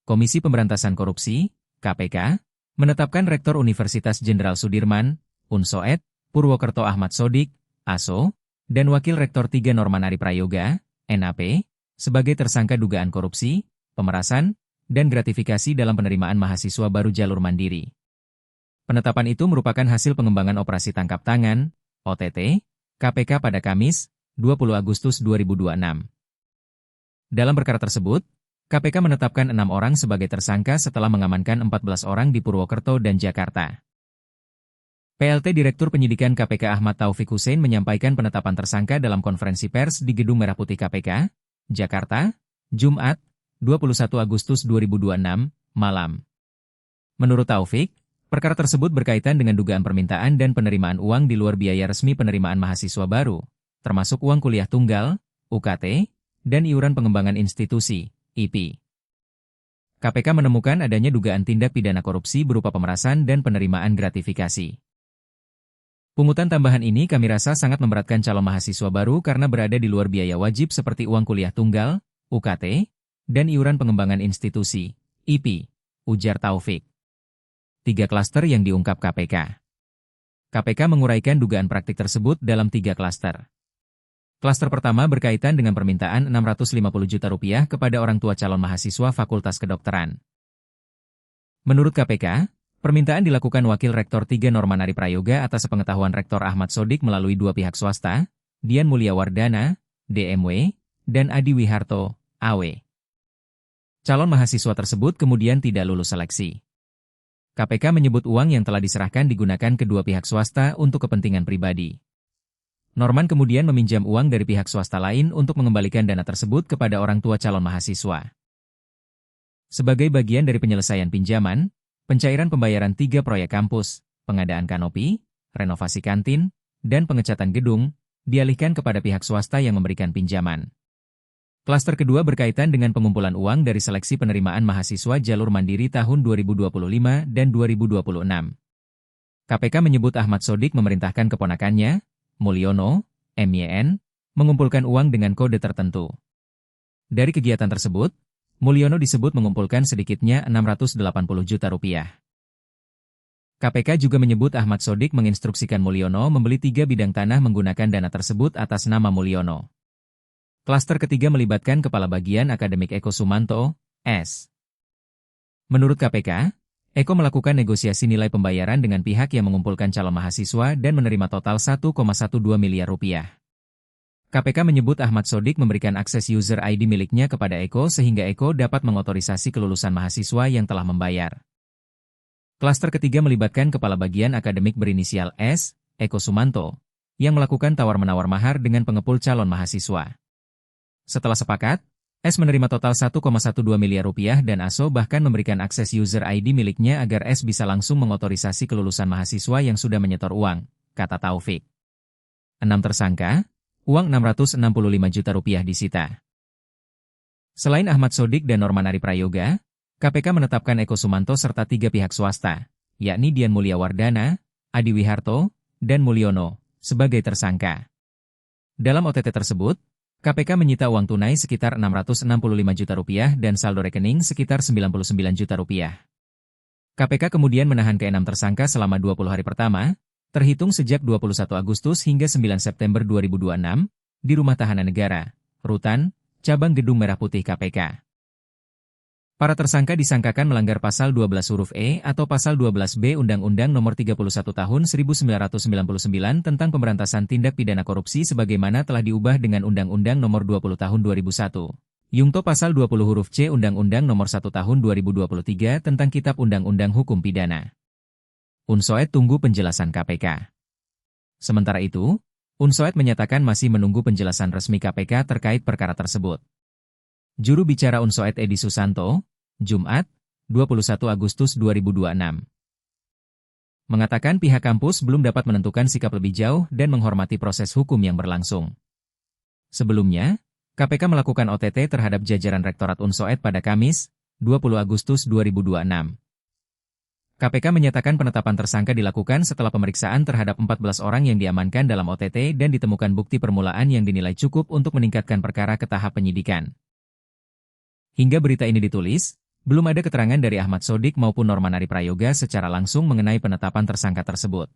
Komisi Pemberantasan Korupsi, KPK, menetapkan Rektor Universitas Jenderal Sudirman, Unsoed, Purwokerto Ahmad Sodik, ASO, dan Wakil Rektor 3 Norman Ari Prayoga, NAP, sebagai tersangka dugaan korupsi, pemerasan, dan gratifikasi dalam penerimaan mahasiswa baru jalur mandiri. Penetapan itu merupakan hasil pengembangan operasi tangkap tangan, OTT, KPK pada Kamis, 20 Agustus 2026. Dalam perkara tersebut, KPK menetapkan 6 orang sebagai tersangka setelah mengamankan 14 orang di Purwokerto dan Jakarta. PLT Direktur Penyidikan KPK Ahmad Taufik Hussein menyampaikan penetapan tersangka dalam konferensi pers di Gedung Merah Putih KPK, Jakarta, Jumat, 21 Agustus 2026, malam. Menurut Taufik, perkara tersebut berkaitan dengan dugaan permintaan dan penerimaan uang di luar biaya resmi penerimaan mahasiswa baru, termasuk uang kuliah tunggal, UKT, dan iuran pengembangan institusi, IP. KPK menemukan adanya dugaan tindak pidana korupsi berupa pemerasan dan penerimaan gratifikasi. Pungutan tambahan ini kami rasa sangat memberatkan calon mahasiswa baru karena berada di luar biaya wajib seperti uang kuliah tunggal, UKT, dan iuran pengembangan institusi, IP, ujar Taufik. 3 klaster yang diungkap KPK. KPK menguraikan dugaan praktik tersebut dalam 3 klaster. Klaster pertama berkaitan dengan permintaan Rp650 juta kepada orang tua calon mahasiswa Fakultas Kedokteran. Menurut KPK, permintaan dilakukan Wakil Rektor 3 Norman Ari Prayoga atas sepengetahuan Rektor Ahmad Sodik melalui 2 pihak swasta, Dian Mulyawardana, DMW, dan Adi Wiharto, AW. Calon mahasiswa tersebut kemudian tidak lulus seleksi. KPK menyebut uang yang telah diserahkan digunakan kedua pihak swasta untuk kepentingan pribadi. Norman kemudian meminjam uang dari pihak swasta lain untuk mengembalikan dana tersebut kepada orang tua calon mahasiswa. Sebagai bagian dari penyelesaian pinjaman, pencairan pembayaran 3 proyek kampus, pengadaan kanopi, renovasi kantin, dan pengecatan gedung, dialihkan kepada pihak swasta yang memberikan pinjaman. Klaster kedua berkaitan dengan pengumpulan uang dari seleksi penerimaan mahasiswa jalur mandiri tahun 2025 dan 2026. KPK menyebut Ahmad Sodik memerintahkan keponakannya, Mulyono, MYN, mengumpulkan uang dengan kode tertentu. Dari kegiatan tersebut, Mulyono disebut mengumpulkan sedikitnya Rp680 juta. KPK juga menyebut Ahmad Sodik menginstruksikan Mulyono membeli 3 bidang tanah menggunakan dana tersebut atas nama Mulyono. Klaster ketiga melibatkan Kepala Bagian Akademik Eko Sumanto, S. Menurut KPK, Eko melakukan negosiasi nilai pembayaran dengan pihak yang mengumpulkan calon mahasiswa dan menerima total Rp1,12 miliar. KPK menyebut Ahmad Sodik memberikan akses user ID miliknya kepada Eko sehingga Eko dapat mengotorisasi kelulusan mahasiswa yang telah membayar. Klaster ketiga melibatkan Kepala Bagian Akademik berinisial S, Eko Sumanto, yang melakukan tawar-menawar mahar dengan pengepul calon mahasiswa. Setelah sepakat, S menerima total Rp1,12 miliar dan ASO bahkan memberikan akses user ID miliknya agar S bisa langsung mengotorisasi kelulusan mahasiswa yang sudah menyetor uang, kata Taufik. 6 tersangka, uang Rp665 juta disita. Selain Ahmad Sodik dan Norman Ari Prayoga, KPK menetapkan Eko Sumanto serta 3 pihak swasta, yakni Dian Mulyawardana, Adi Wiharto, dan Mulyono, sebagai tersangka. Dalam OTT tersebut, KPK menyita uang tunai sekitar Rp665 juta dan saldo rekening sekitar Rp99 juta. KPK kemudian menahan ke-6 tersangka selama 20 hari pertama, terhitung sejak 21 Agustus hingga 9 September 2026, di Rumah Tahanan Negara, Rutan, Cabang Gedung Merah Putih KPK. Para tersangka disangkakan melanggar Pasal 12 huruf E atau Pasal 12B Undang-Undang Nomor 31 Tahun 1999 tentang Pemberantasan Tindak Pidana Korupsi sebagaimana telah diubah dengan Undang-Undang Nomor 20 Tahun 2001. Yungto Pasal 20 huruf C Undang-Undang Nomor 1 Tahun 2023 tentang Kitab Undang-Undang Hukum Pidana. Unsoed tunggu penjelasan KPK. Sementara itu, Unsoed menyatakan masih menunggu penjelasan resmi KPK terkait perkara tersebut. Juru bicara Unsoed Edi Susanto, Jumat, 21 Agustus 2026, mengatakan pihak kampus belum dapat menentukan sikap lebih jauh dan menghormati proses hukum yang berlangsung. Sebelumnya, KPK melakukan OTT terhadap jajaran Rektorat Unsoed pada Kamis, 20 Agustus 2026. KPK menyatakan penetapan tersangka dilakukan setelah pemeriksaan terhadap 14 orang yang diamankan dalam OTT dan ditemukan bukti permulaan yang dinilai cukup untuk meningkatkan perkara ke tahap penyidikan. Hingga berita ini ditulis, Belum ada keterangan dari Ahmad Sodik maupun Norman Ari Prayoga secara langsung mengenai penetapan tersangka tersebut.